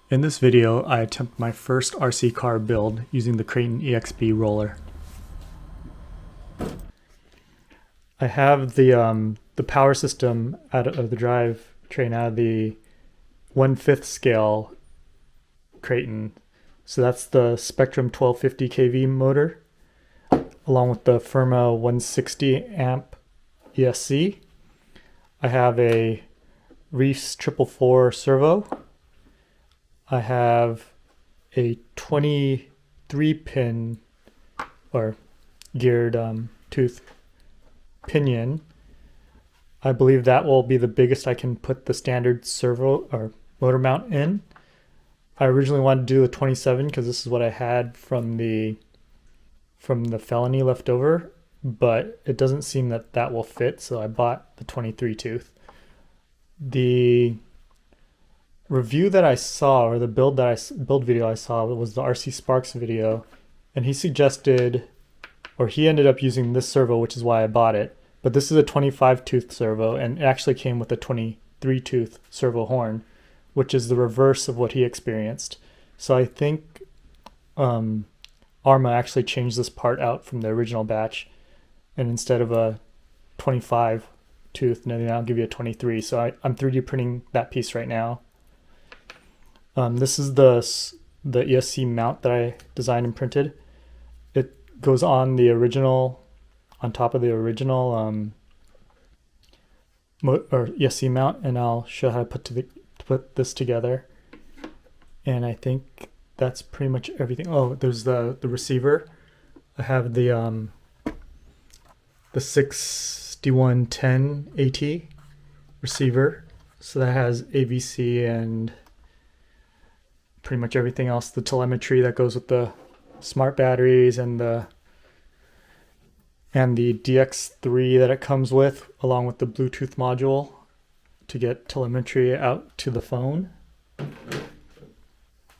In this video, I attempt my first RC car build using the Kraton EXB roller. I have the power system out of the drive train out of the 1/5 scale Kraton. So that's the Spectrum 1250 kV motor, along with the Arrma 160 amp ESC. I have a Reefs 444 servo. I have a 23 pin or geared tooth pinion. I believe that will be the biggest I can put the standard servo or motor mount in. I originally wanted to do the 27 because this is what I had from the felony left over, but it doesn't seem that that will fit, so I bought the 23 tooth. The review that I saw, or the build video I saw, was the RC Sparks video, and he suggested, or he ended up using this servo, which is why I bought it. But this is a 25 tooth servo, and it actually came with a 23 tooth servo horn, which is the reverse of what he experienced. So I think Arrma actually changed this part out from the original batch, and instead of a 25 tooth, now I'll give you a 23. So I'm 3D printing that piece right now. This is the ESC mount that I designed and printed. It goes on the original, on top of the original or ESC mount, and I'll show how to put this together. And I think that's pretty much everything. Oh, there's the receiver. I have the 6110 AT receiver, so that has AVC and pretty much everything else, the telemetry that goes with the smart batteries and the DX3 that it comes with, along with the Bluetooth module to get telemetry out to the phone.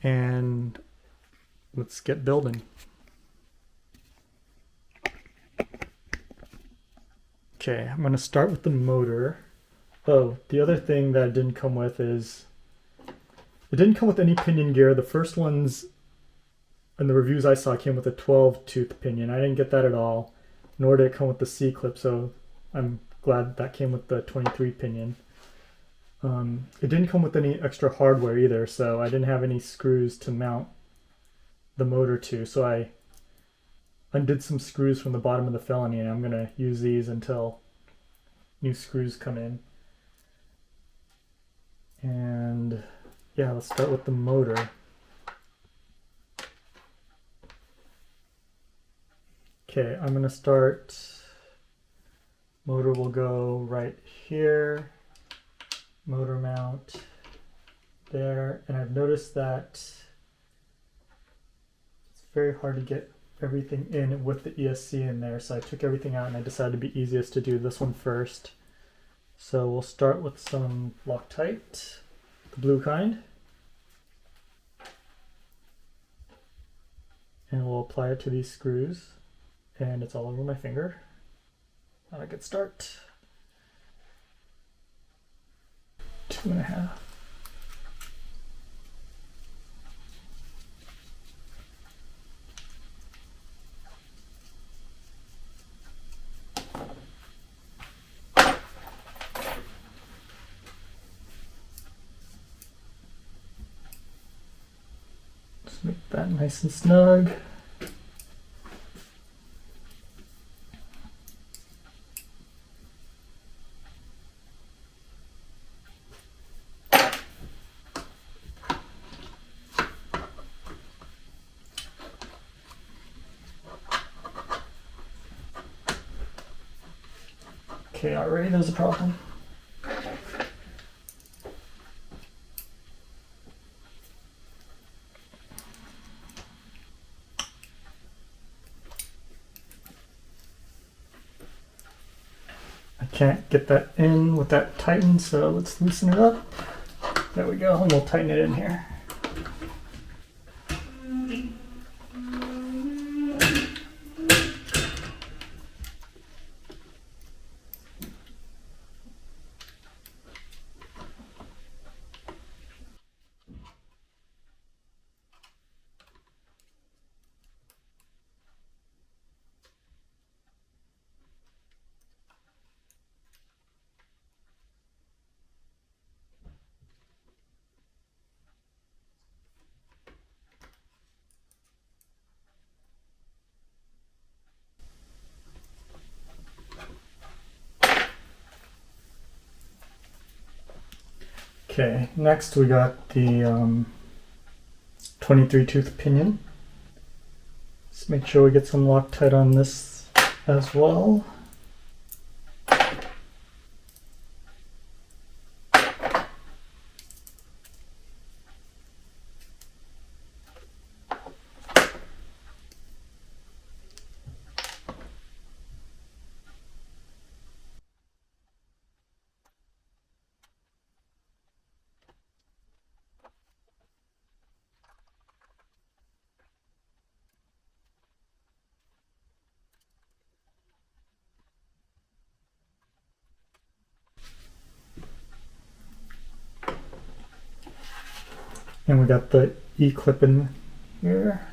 And let's get building. Okay, I'm going to start with the motor. Oh, the other thing that it didn't come with is it didn't come with any pinion gear. The first ones in the reviews I saw came with a 12 tooth pinion. I didn't get that at all, nor did it come with the C-clip, so I'm glad that came with the 23 pinion. It didn't come with any extra hardware either, so I didn't have any screws to mount the motor to, so I undid some screws from the bottom of the felony, and I'm going to use these until new screws come in. And yeah, let's start with the motor. Okay, I'm going to start, motor will go right here, motor mount there, and I've noticed that it's very hard to get everything in with the ESC in there, so I took everything out and I decided it'd be easiest to do this one first. So we'll start with some Loctite, the blue kind, and we'll apply it to these screws, and it's all over my finger. Not a good start. 2.5. Just make that nice and snug. Okay, already there's a problem. I can't get that in with that tighten, so let's loosen it up. There we go, and we'll tighten it in here. Okay, next we got the 23 tooth pinion. Let's make sure we get some Loctite on this as well. And we got the E-clip in here.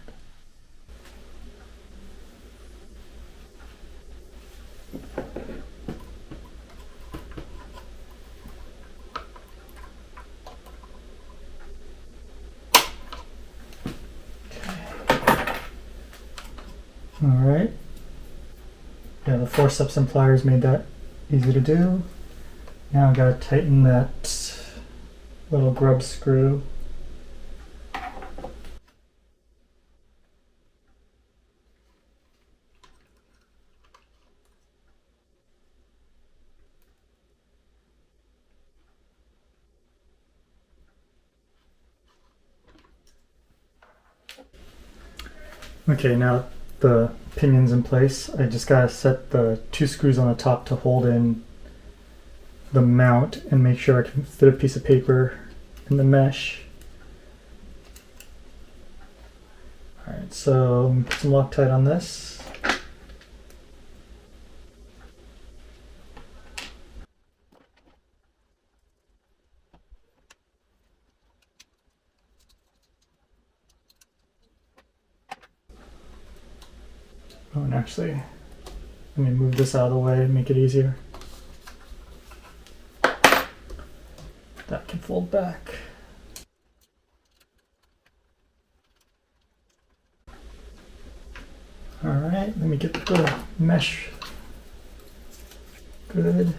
All right. Yeah, the forceps and pliers made that easy to do. Now I've got to tighten that little grub screw. Okay, now the pinion's in place. I just gotta set the 2 screws on the top to hold in the mount and make sure I can fit a piece of paper in the mesh. Alright, so put some Loctite on this. Oh, and actually, let me move this out of the way and make it easier. That can fold back. All right, let me get the mesh good.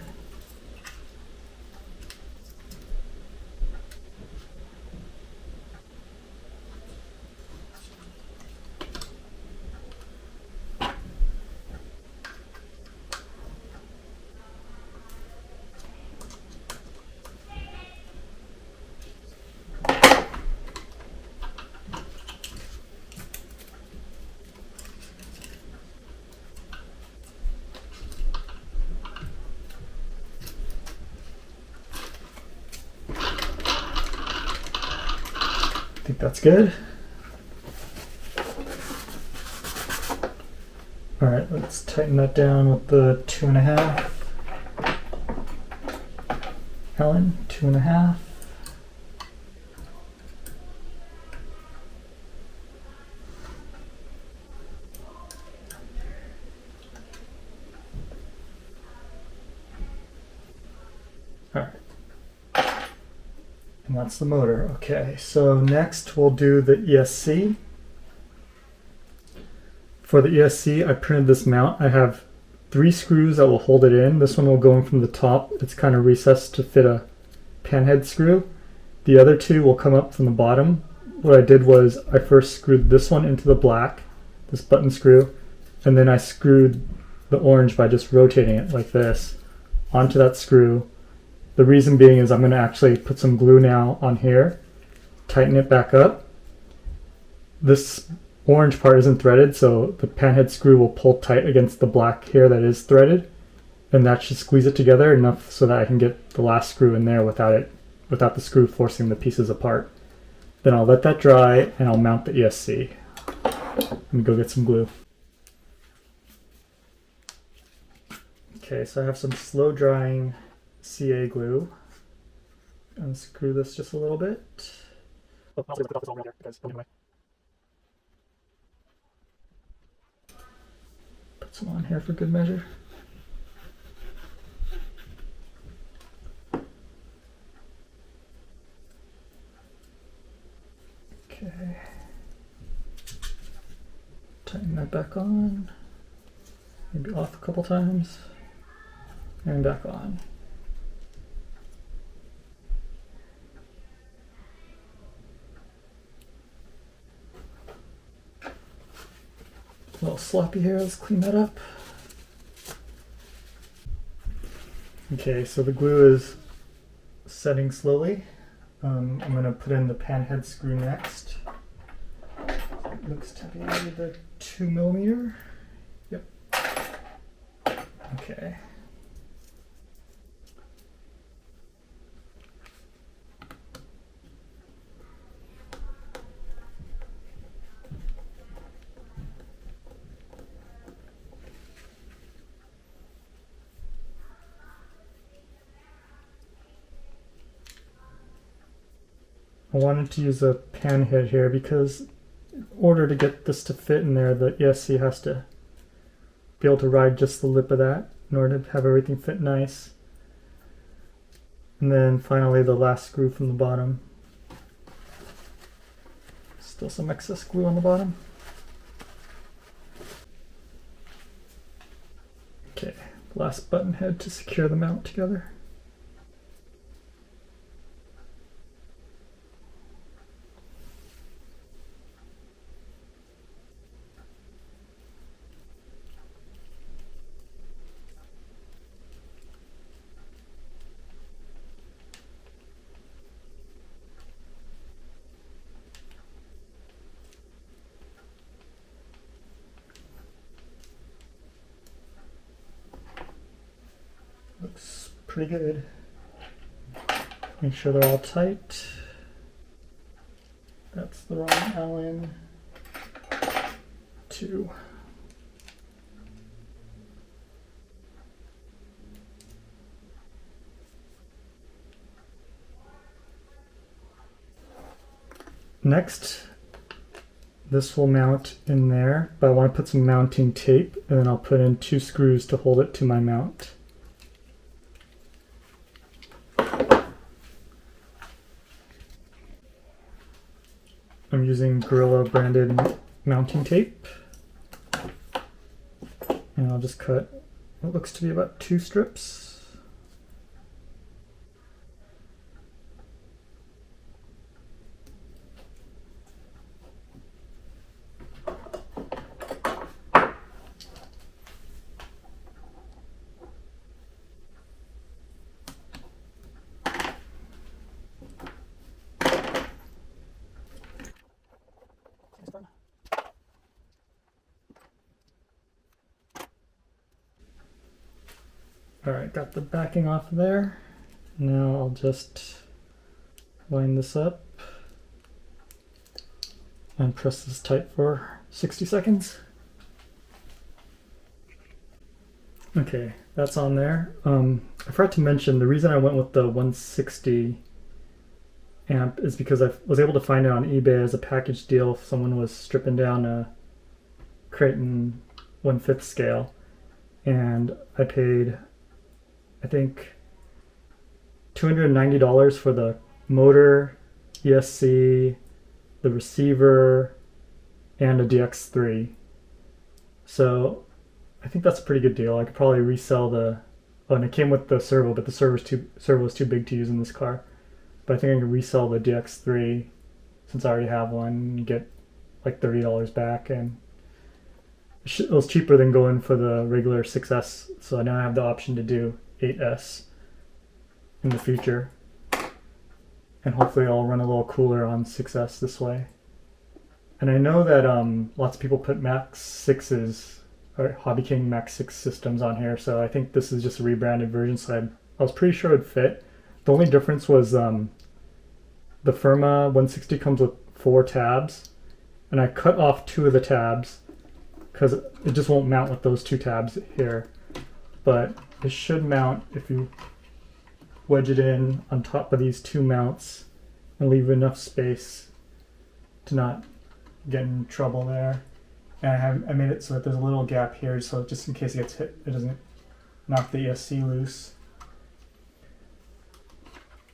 I think that's good. All right, let's tighten that down with the 2.5. Allen, 2.5. All right. And that's the motor. Okay, so next we'll do the ESC. For the ESC, I printed this mount. I have 3 screws that will hold it in. This one will go in from the top. It's kind of recessed to fit a panhead screw. The other 2 will come up from the bottom. What I did was I first screwed this one into the black, this button screw, and then I screwed the orange by just rotating it like this onto that screw. The reason being is I'm going to actually put some glue now on here, tighten it back up. This orange part isn't threaded, so the panhead screw will pull tight against the black here that is threaded, and that should squeeze it together enough so that I can get the last screw in there without the screw forcing the pieces apart. Then I'll let that dry and I'll mount the ESC. Let me go get some glue. Okay, so I have some slow drying CA glue. Unscrew this just a little bit. Oh, I'll put this all around here because anyway. Put some on here for good measure. Okay. Tighten that back on. Maybe off a couple times. And back on. A little sloppy here, let's clean that up. Okay, so the glue is setting slowly. I'm going to put in the pan head screw next. It looks to be the 2mm. Yep. Okay. I wanted to use a pan head here because in order to get this to fit in there, the ESC has to be able to ride just the lip of that in order to have everything fit nice. And then finally the last screw from the bottom. Still some excess glue on the bottom. Okay, last button head to secure the mount together. Looks pretty good. Make sure they're all tight. That's the wrong Allen. 2. Next, this will mount in there, but I want to put some mounting tape, and then I'll put in 2 screws to hold it to my mount. I'm using Gorilla branded mounting tape, and I'll just cut what looks to be about 2 strips. Alright, got the backing off of there. Now I'll just line this up and press this tight for 60 seconds. Okay, that's on there. I forgot to mention the reason I went with the 160 amp is because I was able to find it on eBay as a package deal if someone was stripping down a Kraton 1/5 scale, and I paid I think $290 for the motor, ESC, the receiver, and a DX3. So I think that's a pretty good deal. I could probably resell the, oh, and it came with the servo, but the servo was too big to use in this car. But I think I can resell the DX3 since I already have one and get like $30 back, and it was cheaper than going for the regular 6S. So now I have the option to do 8S in the future, and hopefully I'll run a little cooler on 6S this way. And I know that lots of people put Max 6s or Hobby King Max 6 systems on here, so I think this is just a rebranded version, so I was pretty sure it would fit. The only difference was the Arrma 160 comes with 4 tabs, and I cut off 2 of the tabs because it just won't mount with those 2 tabs here. But it should mount if you wedge it in on top of these 2 mounts and leave enough space to not get in trouble there. And I made it so that there's a little gap here, so just in case it gets hit, it doesn't knock the ESC loose.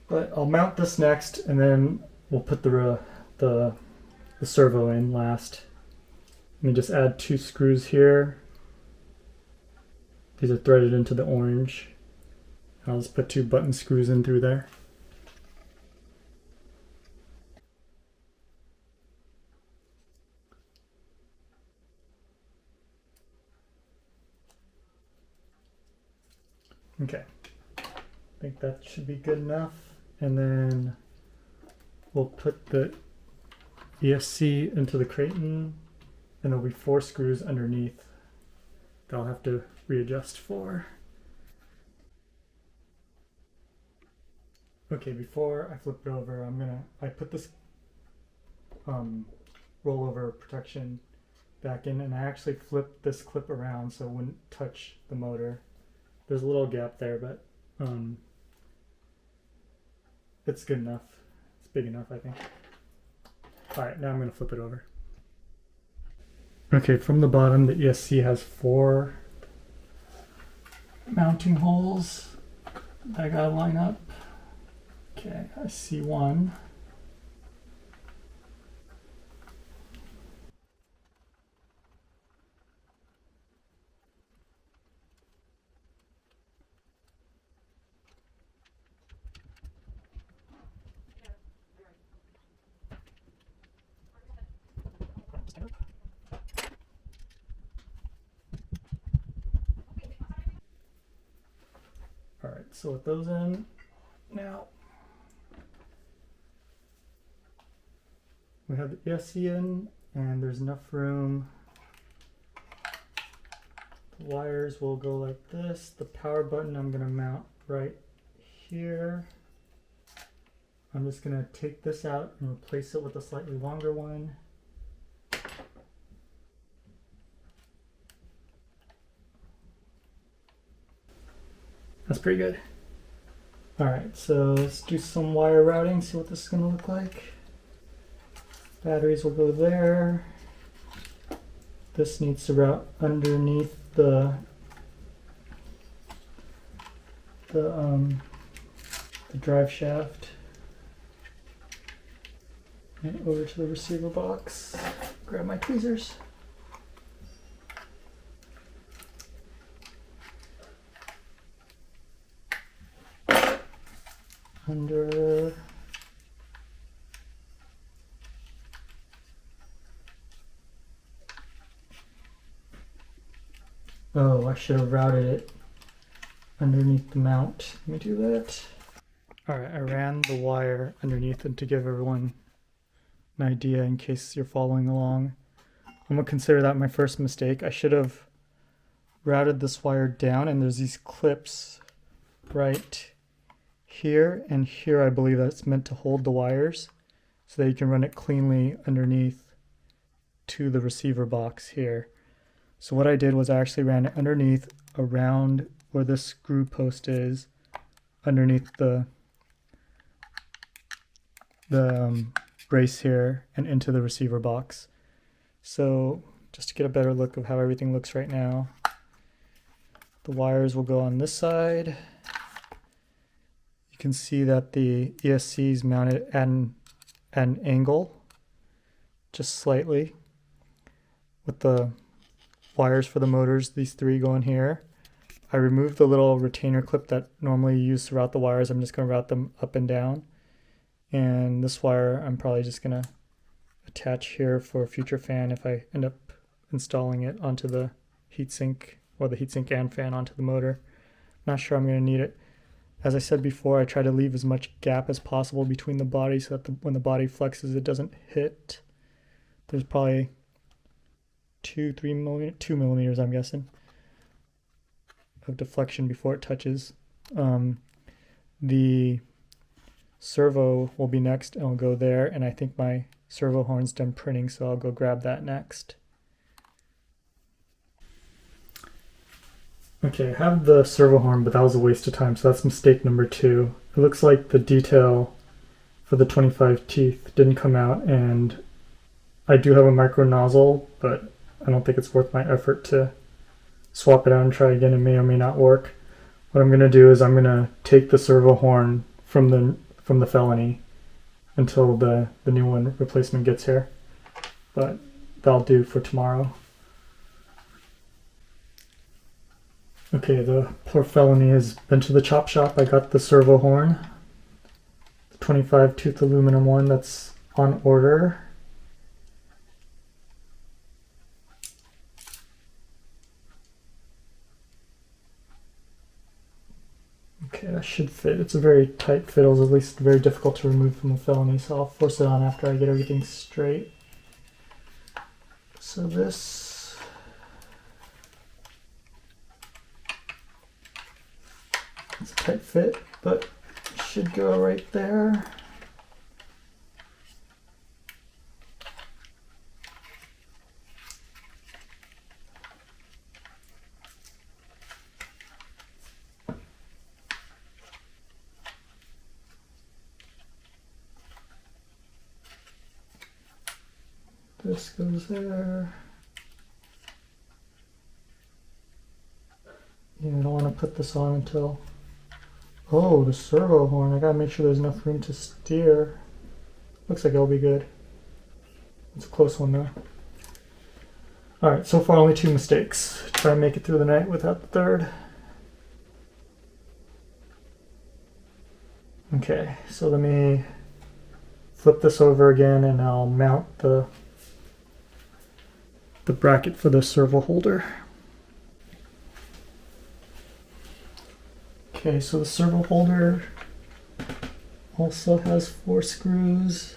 But I'll mount this next, and then we'll put the servo in last. Let me just add 2 screws here. These are threaded into the orange. I'll just put 2 button screws in through there. Okay, I think that should be good enough. And then we'll put the ESC into the Kraton, and there'll be 4 screws underneath that I'll have to readjust for. Okay, before I flip it over, I put this rollover protection back in, and I actually flipped this clip around so it wouldn't touch the motor. There's a little gap there, but it's good enough. It's big enough, I think. Alright, now I'm going to flip it over. Okay, from the bottom, the ESC has 4 mounting holes that I gotta line up. Okay, I see one. Alright, so with those in, now we have the ESC in, and there's enough room. The wires will go like this. The power button I'm going to mount right here. I'm just going to take this out and replace it with a slightly longer one. That's pretty good. Alright, so let's do some wire routing, see what this is going to look like. Batteries will go there. This needs to route underneath the drive shaft and over to the receiver box. Grab my tweezers. Under oh, I should have routed it underneath the mount. Let me do that. Alright, I ran the wire underneath it to give everyone an idea in case you're following along. I'm going to consider that my first mistake. I should have routed this wire down, and there's these clips right here and here. I believe that's meant to hold the wires so that you can run it cleanly underneath to the receiver box here. So what I did was I actually ran it underneath, around where this screw post is, underneath the brace here, and into the receiver box. So just to get a better look of how everything looks right now, the wires will go on this side. You can see that the ESC is mounted at an angle, just slightly, with the wires for the motors, these 3 go in here. I removed the little retainer clip that normally you use to route the wires. I'm just going to route them up and down. And this wire I'm probably just going to attach here for a future fan if I end up installing it onto the heatsink, or the heatsink and fan onto the motor. Not sure I'm going to need it. As I said before, I try to leave as much gap as possible between the bodies so that when the body flexes it doesn't hit. There's probably 2 millimeters, I'm guessing, of deflection before it touches. The servo will be next, and I'll go there, and I think my servo horn's done printing, so I'll go grab that next. Okay, I have the servo horn, but that was a waste of time, so that's mistake number 2. It looks like the detail for the 25 teeth didn't come out, and I do have a micro nozzle, but I don't think it's worth my effort to swap it out and try again. It may or may not work. What I'm going to do is I'm going to take the servo horn from the felony until the new one replacement gets here. But that'll do for tomorrow. Okay, the poor felony has been to the chop shop. I got the servo horn, the 25 tooth aluminum one that's on order. should fit. It's a very tight fit. It was at least very difficult to remove from the felony, so I'll force it on after I get everything straight. So this it's a tight fit, but it should go right there. This goes there. Yeah, I don't want to put this on until... Oh, the servo horn. I gotta make sure there's enough room to steer. Looks like it'll be good. It's a close one though. Alright, so far only 2 mistakes. Try and make it through the night without the third. Okay, so let me flip this over again and I'll mount the bracket for the servo holder. Okay, so the servo holder also has 4 screws.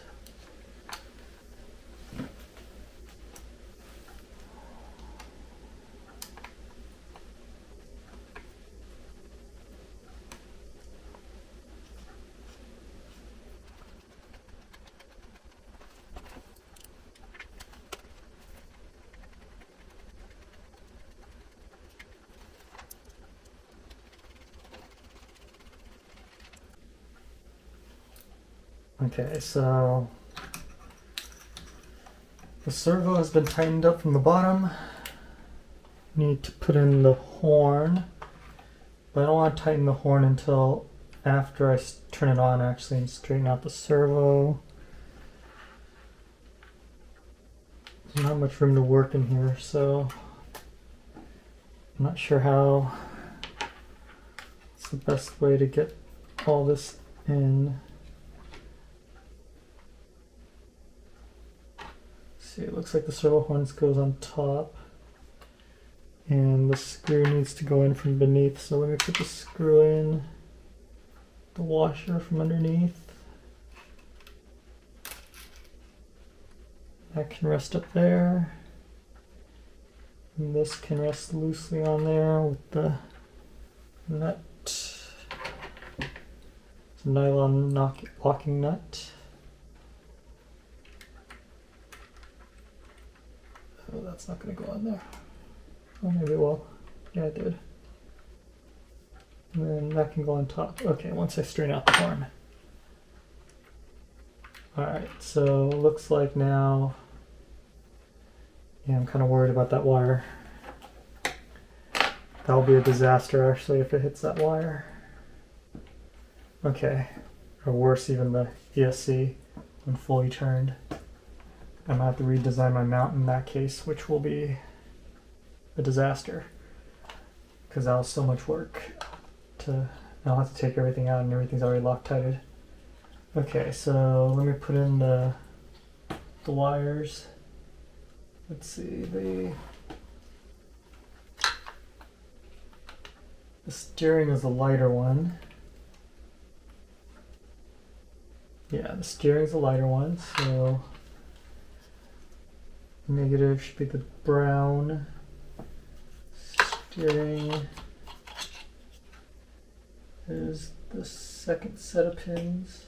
Okay, so the servo has been tightened up from the bottom. Need to put in the horn, but I don't want to tighten the horn until after I turn it on actually and straighten out the servo. There's not much room to work in here, so I'm not sure how it's the best way to get all this in. See, it looks like the servo horn goes on top and the screw needs to go in from beneath, so let me put the screw in the washer from underneath. That can rest up there and this can rest loosely on there with the nut. It's a nylon locking nut. Oh, that's not going to go on there. Oh, maybe it will. Yeah, it did. And then that can go on top. Okay, once I straighten out the horn. Alright, so looks like now... Yeah, I'm kind of worried about that wire. That'll be a disaster actually if it hits that wire. Okay, or worse, even the ESC when fully turned. I'm gonna have to redesign my mount in that case, which will be a disaster because that was so much work. I'll have to take everything out and everything's already Loctited. Okay, so let me put in the wires. Let's see, the steering is the lighter one. Yeah, the steering's the lighter one, so negative should be the brown. Steering is the second set of pins.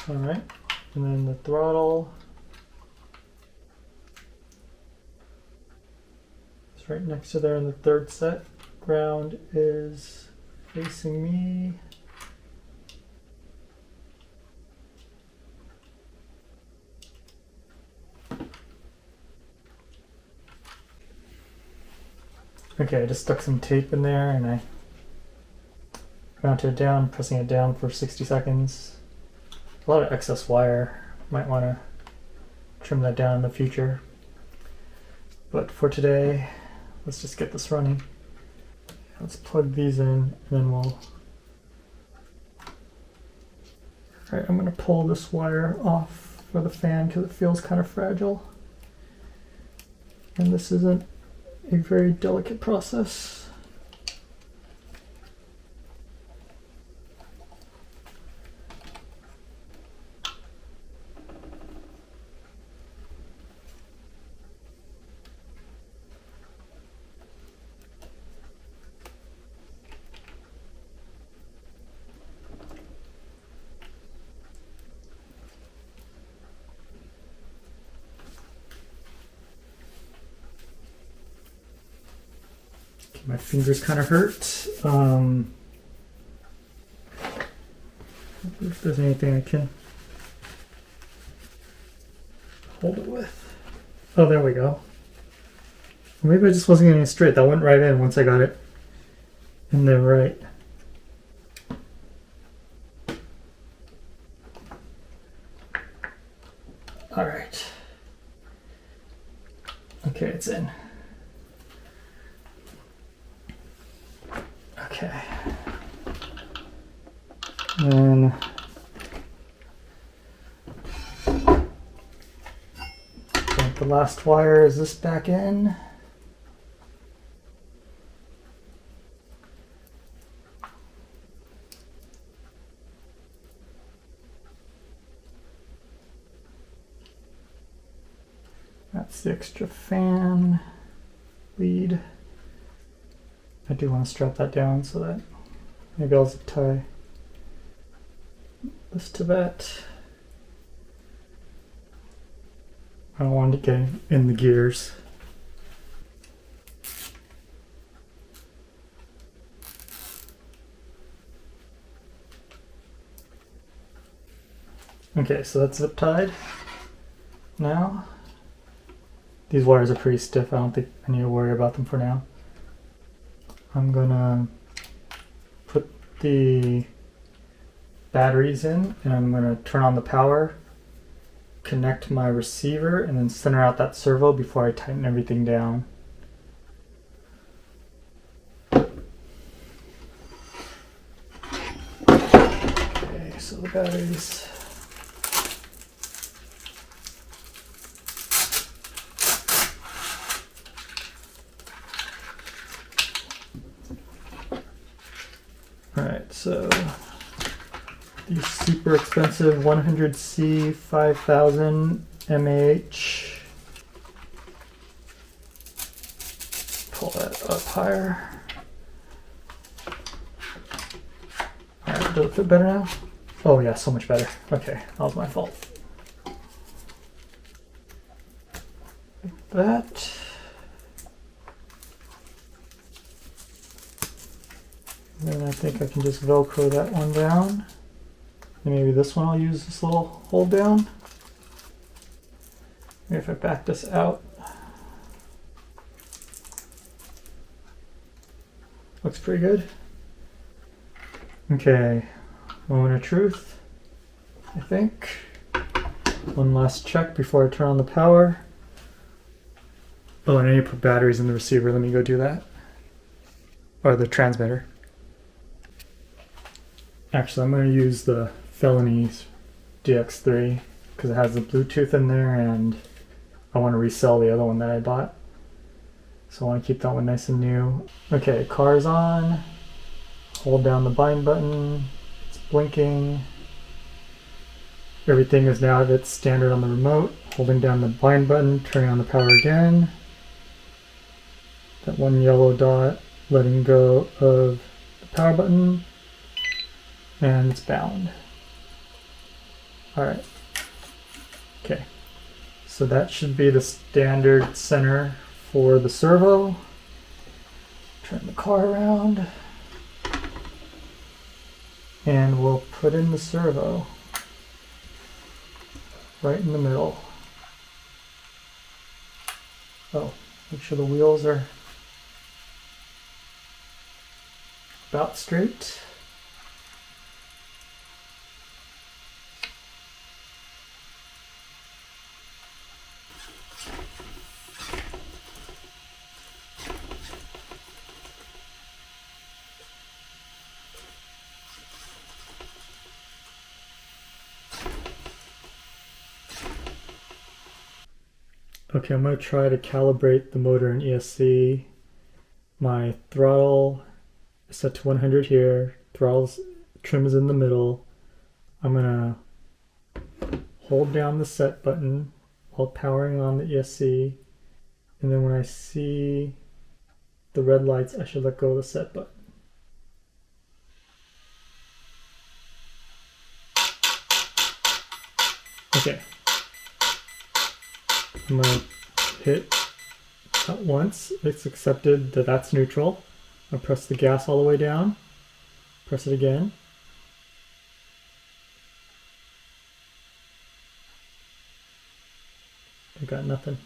Alright, and then the throttle is right next to there in the third set. Ground is facing me. Okay, I just stuck some tape in there and I mounted it down, pressing it down for 60 seconds. A lot of excess wire. Might want to trim that down in the future. But for today, let's just get this running. Let's plug these in and then we'll... Alright, I'm going to pull this wire off for the fan because it feels kind of fragile. And this isn't a very delicate process. My fingers kind of hurt. If there's anything I can hold it with. Oh, there we go. Maybe I just wasn't getting it straight. That went right in once I got it in there right. All right. Okay, it's in. Okay. Then the last wire is this back in. That's the extra fan lead. I do want to strap that down so that maybe I'll tie this to that. I don't want it to get in the gears. Okay, so that's zip tied now. These wires are pretty stiff. I don't think I need to worry about them for now. I'm gonna put the batteries in and I'm gonna turn on the power, connect my receiver, and then center out that servo before I tighten everything down. Okay, so the batteries. Alright, so these super expensive 100C 5000 mAh. Pull that up higher. Alright, does it fit better now? Oh yeah, so much better. Okay, that was my fault. Like that. Then I think I can just Velcro that one down. And maybe this one I'll use this little hold down. Maybe if I back this out. Looks pretty good. Okay, moment of truth, I think. One last check before I turn on the power. Oh, and I need to put batteries in the receiver. Let me go do that. Or the transmitter. Actually, I'm going to use the Felonies DX3 because it has the Bluetooth in there and I want to resell the other one that I bought. So I want to keep that one nice and new. Okay, car's on. Hold down the bind button. It's blinking. Everything is now at its standard on the remote. Holding down the bind button, turning on the power again. That one yellow dot, letting go of the power button. And it's bound. Alright. Okay. So that should be the standard center for the servo. Turn the car around. And we'll put in the servo right in the middle. Oh, make sure the wheels are about straight. Okay, I'm going to try to calibrate the motor in ESC. My throttle is set to 100 here. Throttle's trim is in the middle. I'm going to hold down the set button while powering on the ESC. And then when I see the red lights, I should let go of the set button. Okay. I'm going to hit that once. It's accepted that that's neutral. I'll press the gas all the way down. Press it again. I got nothing.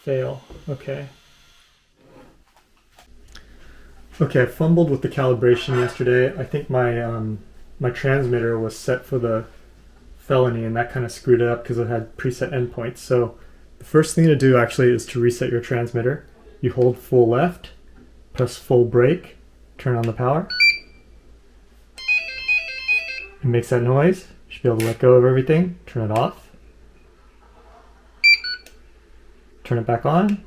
Fail. Okay. Okay, I fumbled with the calibration yesterday. I think my transmitter was set for the felony, and that kind of screwed it up because it had preset endpoints. So the first thing to do actually is to reset your transmitter. You hold full left, press full brake, turn on the power. It makes that noise. You should be able to let go of everything. Turn it off. Turn it back on.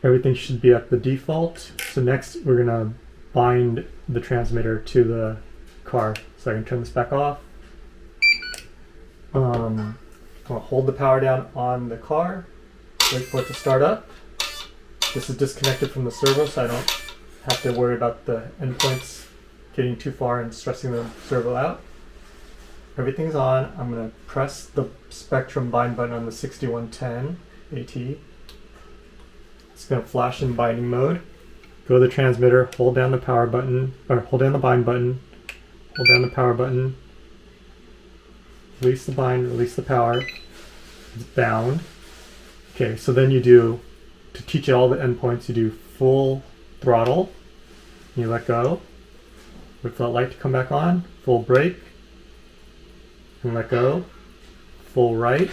Everything should be at the default. So next we're gonna bind the transmitter to the car. So I can turn this back off. I'm gonna hold the power down on the car, wait for it to start up. This is disconnected from the servo, so I don't have to worry about the endpoints getting too far and stressing the servo out. Everything's on. I'm gonna press the Spectrum bind button on the 6110 AT. It's going to flash in binding mode. Go to the transmitter, hold down the power button, or hold down the bind button, hold down the power button, release the bind, release the power. It's bound. Okay, so then you do, to teach you all the endpoints, you do full throttle, you let go, wait for that light to come back on, full brake, and let go, full right,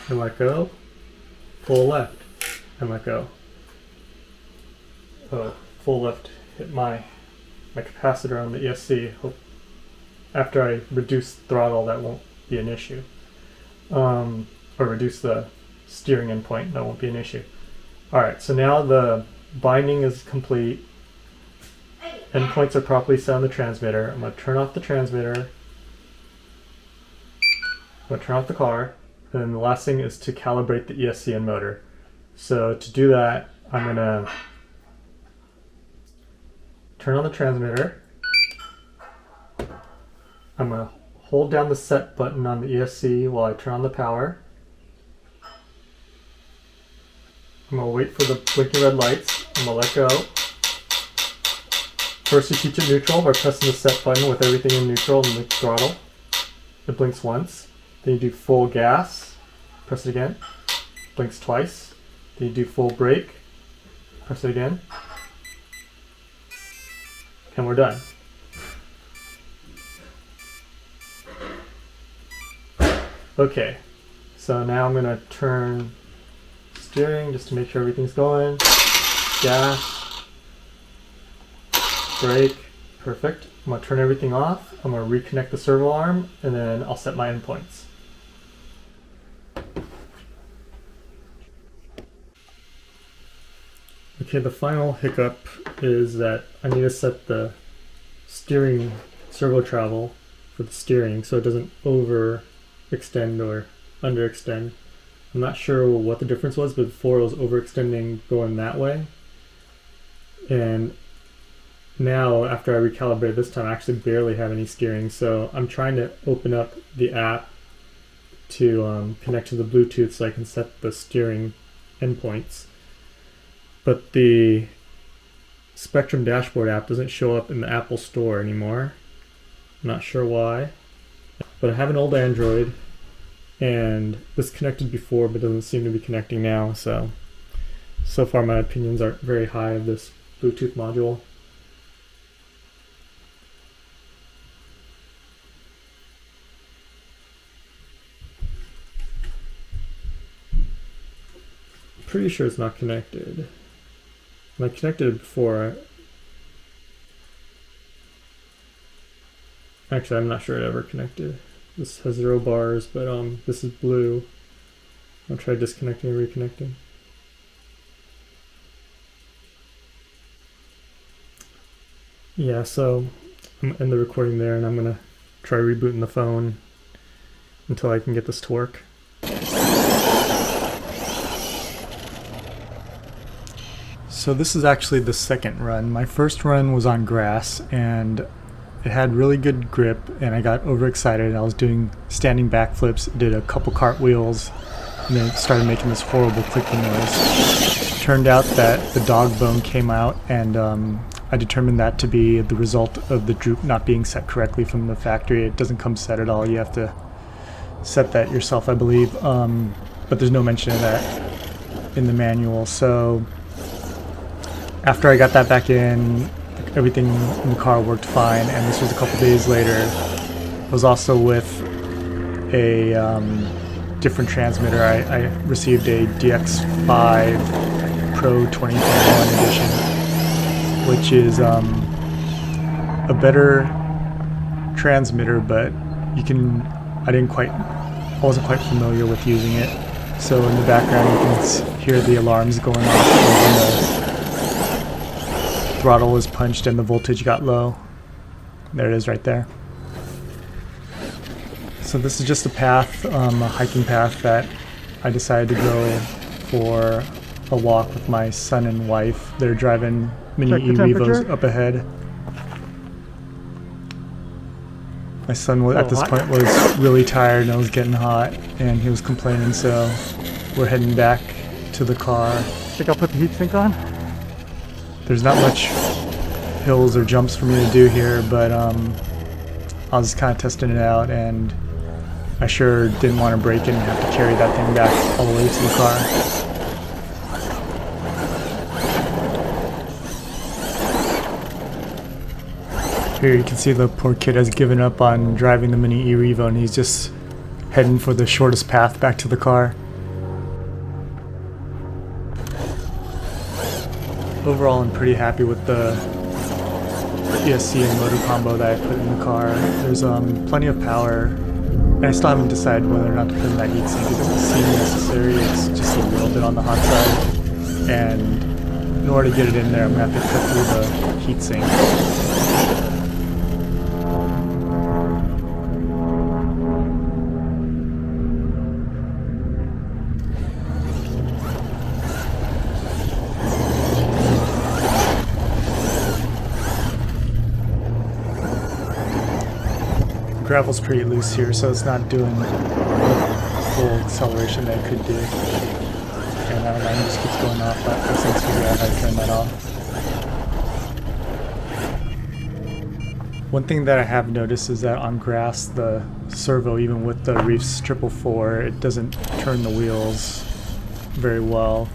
and let go, full left, and let go. Oh, full left hit my capacitor on the ESC. Hope after I reduce throttle, that won't be an issue. Or reduce the steering endpoint, that won't be an issue. Alright, so now the binding is complete. Endpoints are properly set on the transmitter. I'm going to turn off the transmitter. I'm going to turn off the car. And then the last thing is to calibrate the ESC and motor. So to do that, I'm going to turn on the transmitter. I'm going to hold down the set button on the ESC while I turn on the power. I'm going to wait for the blinking red lights. I'm going to let go. First you teach it neutral by pressing the set button with everything in neutral and the throttle. It blinks once. Then you do full gas. Press it again. Blinks twice. Then you do full brake. Press it again. And we're done. Okay, so now I'm going to turn steering just to make sure everything's going. Gas. Brake. Perfect. I'm going to turn everything off. I'm going to reconnect the servo arm, and then I'll set my endpoints. Okay, the final hiccup is that I need to set the steering servo travel for the steering so it doesn't overextend or underextend. I'm not sure what the difference was, but before it was overextending going that way. And now, after I recalibrate this time, I actually barely have any steering. So I'm trying to open up the app to connect to the Bluetooth so I can set the steering endpoints. But the Spectrum dashboard app doesn't show up in the Apple Store anymore. I'm not sure why. But I have an old Android, and this connected before but doesn't seem to be connecting now. So far my opinions aren't very high of this Bluetooth module. Pretty sure it's not connected. When I connected it before, actually I'm not sure it ever connected. This has 0 bars, but this is blue. I'll try disconnecting and reconnecting. Yeah, so I'm in the recording there, and I'm gonna try rebooting the phone until I can get this to work. So this is actually the second run. My first run was on grass, and it had really good grip, and I got overexcited. I was doing standing backflips, did a couple cartwheels, and then it started making this horrible clicking noise. Turned out that the dog bone came out, and I determined that to be the result of the droop not being set correctly from the factory. It doesn't come set at all. You have to set that yourself, I believe, but there's no mention of that in the manual. So after I got that back in, everything in the car worked fine, and this was a couple days later. I was also with a different transmitter. I received a DX5 Pro 2021 edition, which is a better transmitter, but I wasn't quite familiar with using it. So in the background you can hear the alarms going off when the throttle was punched and the voltage got low. There it is right there. So this is just a path, a hiking path that I decided to go for a walk with my son and wife. They're driving mini e-Revos up ahead. My son at this point was really tired and it was getting hot, and he was complaining, so we're heading back to the car. Think I'll put the heat sink on? There's not much hills or jumps for me to do here, but I was kind of testing it out, and I sure didn't want to break it and have to carry that thing back all the way to the car. Here you can see the poor kid has given up on driving the mini e-Revo, and he's just heading for the shortest path back to the car. Overall, I'm pretty happy with the ESC and motor combo that I put in the car. There's plenty of power, and I still haven't decided whether or not to put in that heatsink. It doesn't seem necessary, it's just a little bit on the hot side, and in order to get it in there I'm going to have to cut through the heatsink. Gravel's pretty loose here, so it's not doing the full acceleration that it could do. And that alarm just keeps going off, but I've since figured out how to turn that off. One thing that I have noticed is that on grass, the servo, even with the Reefs 444, it doesn't turn the wheels very well.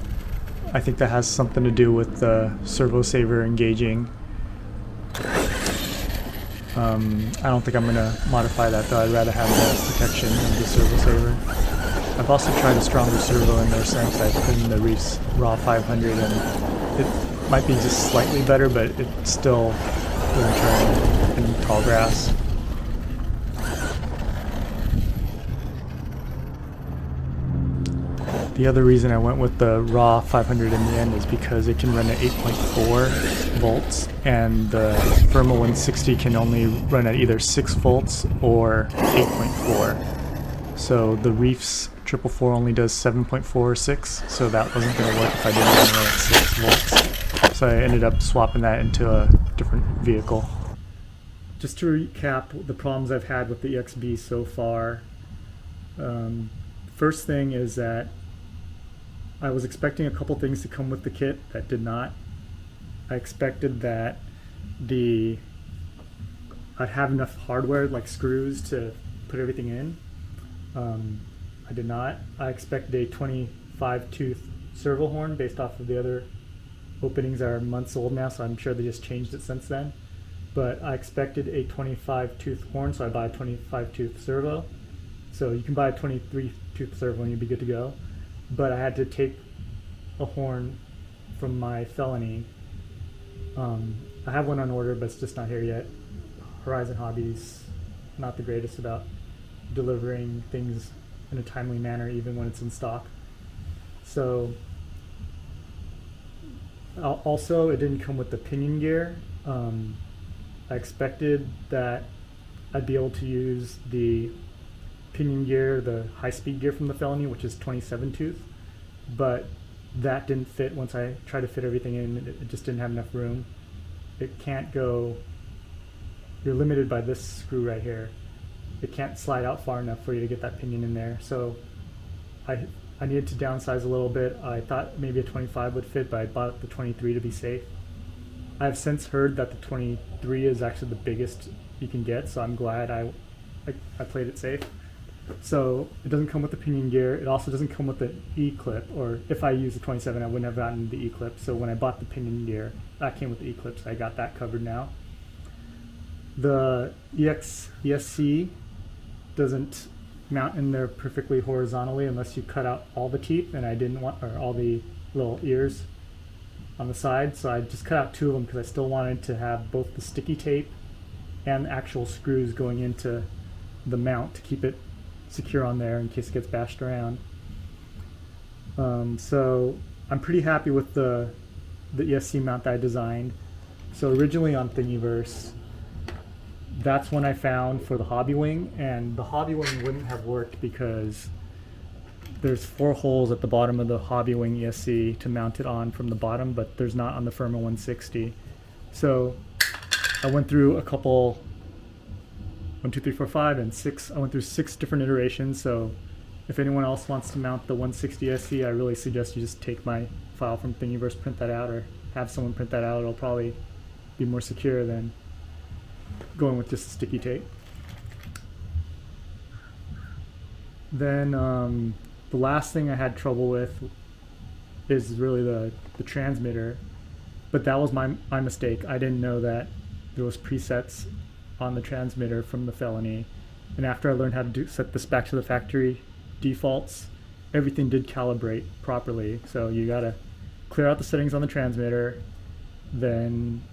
I think that has something to do with the servo saver engaging. I don't think I'm going to modify that, though. I'd rather have the protection of the servo saver. I've also tried a stronger servo in there since I put in the Reefs Raw 500, and it might be just slightly better, but it still doesn't turn in tall grass. The other reason I went with the Raw 500 in the end is because it can run at 8.4 volts, and the Arrma 160 can only run at either 6 volts or 8.4. So the Reefs 444 only does 7.4 or 6, so that wasn't going to work if I didn't run it at 6 volts. So I ended up swapping that into a different vehicle. Just to recap the problems I've had with the EXB so far, first thing is that I was expecting a couple things to come with the kit that did not. I expected that I'd have enough hardware like screws to put everything in. I did not. I expected a 25 tooth servo horn based off of the other openings that are months old now, so I'm sure they just changed it since then. But I expected a 25 tooth horn, so I buy a 25 tooth servo. So you can buy a 23 tooth servo and you'd be good to go. But I had to take a horn from my felony. I have one on order, but it's just not here yet. Horizon Hobbies, not the greatest about delivering things in a timely manner, even when it's in stock. So, also, it didn't come with the pinion gear. I expected that I'd be able to use the pinion gear, the high-speed gear from the felony, which is 27 tooth, but that didn't fit. Once I tried to fit everything in, it just didn't have enough room. It can't go, you're limited by this screw right here. It can't slide out far enough for you to get that pinion in there. So I needed to downsize a little bit. I thought maybe a 25 would fit, but I bought the 23 to be safe. I've since heard that the 23 is actually the biggest you can get, so I'm glad I played it safe. So it doesn't come with the pinion gear. It also doesn't come with the E-clip, or if I used the 27, I wouldn't have gotten the E-clip. So when I bought the pinion gear, that came with the E-clip, so I got that covered now. The ESC doesn't mount in there perfectly horizontally unless you cut out all the teeth, and I didn't want, or all the little ears on the side, so I just cut out 2 of them because I still wanted to have both the sticky tape and the actual screws going into the mount to keep it secure on there in case it gets bashed around. So I'm pretty happy with the ESC mount that I designed. So originally on Thingiverse, that's when I found for the hobby wing, and the hobby wing wouldn't have worked because there's 4 holes at the bottom of the hobby wing ESC to mount it on from the bottom, but there's not on the Firma 160. So I went through a couple, 1, 2, 3, 4, 5, and 6. I went through 6 different iterations. So if anyone else wants to mount the 160 ESC, I really suggest you just take my file from Thingiverse, print that out, or have someone print that out. It'll probably be more secure than going with just sticky tape. Then the last thing I had trouble with is really the transmitter, but that was my mistake. I didn't know that there was presets on the transmitter from the felony, and after I learned how to set this back to the factory defaults, everything did calibrate properly. So you gotta clear out the settings on the transmitter, then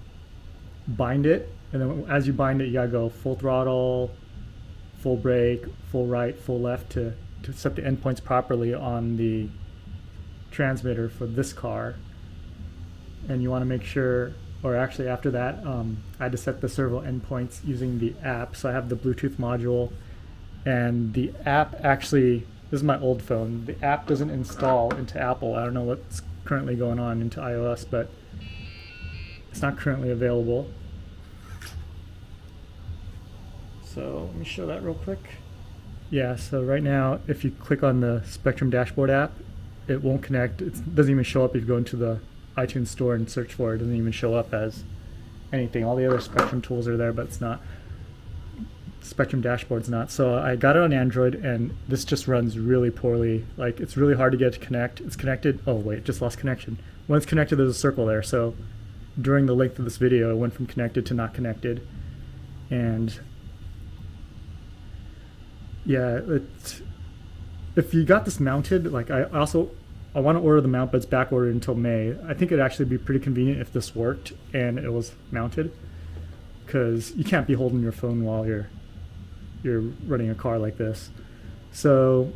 bind it, and then as you bind it, you gotta go full throttle, full brake, full right, full left to set the endpoints properly on the transmitter for this car. And you want to make sure, or actually after that, I had to set the servo endpoints using the app. So I have the Bluetooth module, and the app actually, this is my old phone, the app doesn't install into Apple. I don't know what's currently going on into iOS, but it's not currently available. So let me show that real quick. Yeah, so right now, if you click on the Spectrum Dashboard app, it won't connect. It doesn't even show up if you go into the iTunes store and search for it. It doesn't even show up as anything. All the other Spectrum tools are there, but it's not. Spectrum Dashboard's not. So I got it on Android, and this just runs really poorly. Like, it's really hard to get it to connect. It's connected. Oh, wait, just lost connection. When it's connected, there's a circle there. So during the length of this video, it went from connected to not connected. And yeah, if you got this mounted, like I want to order the mount, but it's back ordered until May. I think it'd actually be pretty convenient if this worked and it was mounted, because you can't be holding your phone while you're running a car like this. So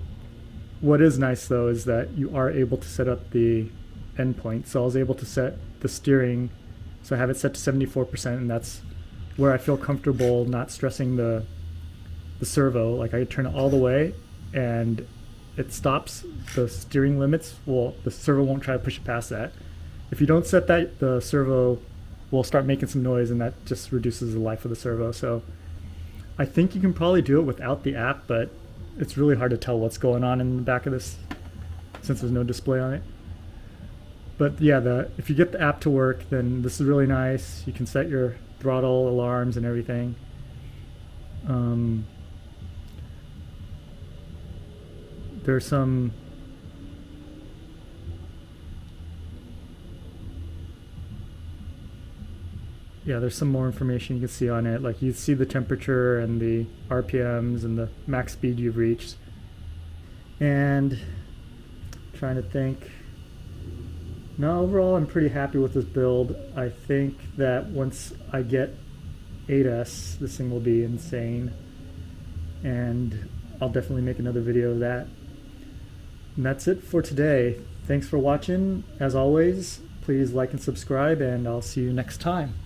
what is nice though is that you are able to set up the endpoint. So I was able to set the steering, so I have it set to 74%, and that's where I feel comfortable not stressing the servo. Like, I could turn it all the way and it stops the steering limits. Well, the servo won't try to push it past that. If you don't set that, the servo will start making some noise, and that just reduces the life of the servo. So I think you can probably do it without the app, but it's really hard to tell what's going on in the back of this since there's no display on it. But yeah, if you get the app to work, then this is really nice. You can set your throttle, alarms, and everything. There's some there's some more information you can see on it. Like, you see the temperature and the RPMs and the max speed you've reached. And trying to think, No, overall I'm pretty happy with this build. I think that once I get 8S, this thing will be insane. And I'll definitely make another video of that. And that's it for today. Thanks for watching. As always, please like and subscribe, and I'll see you next time.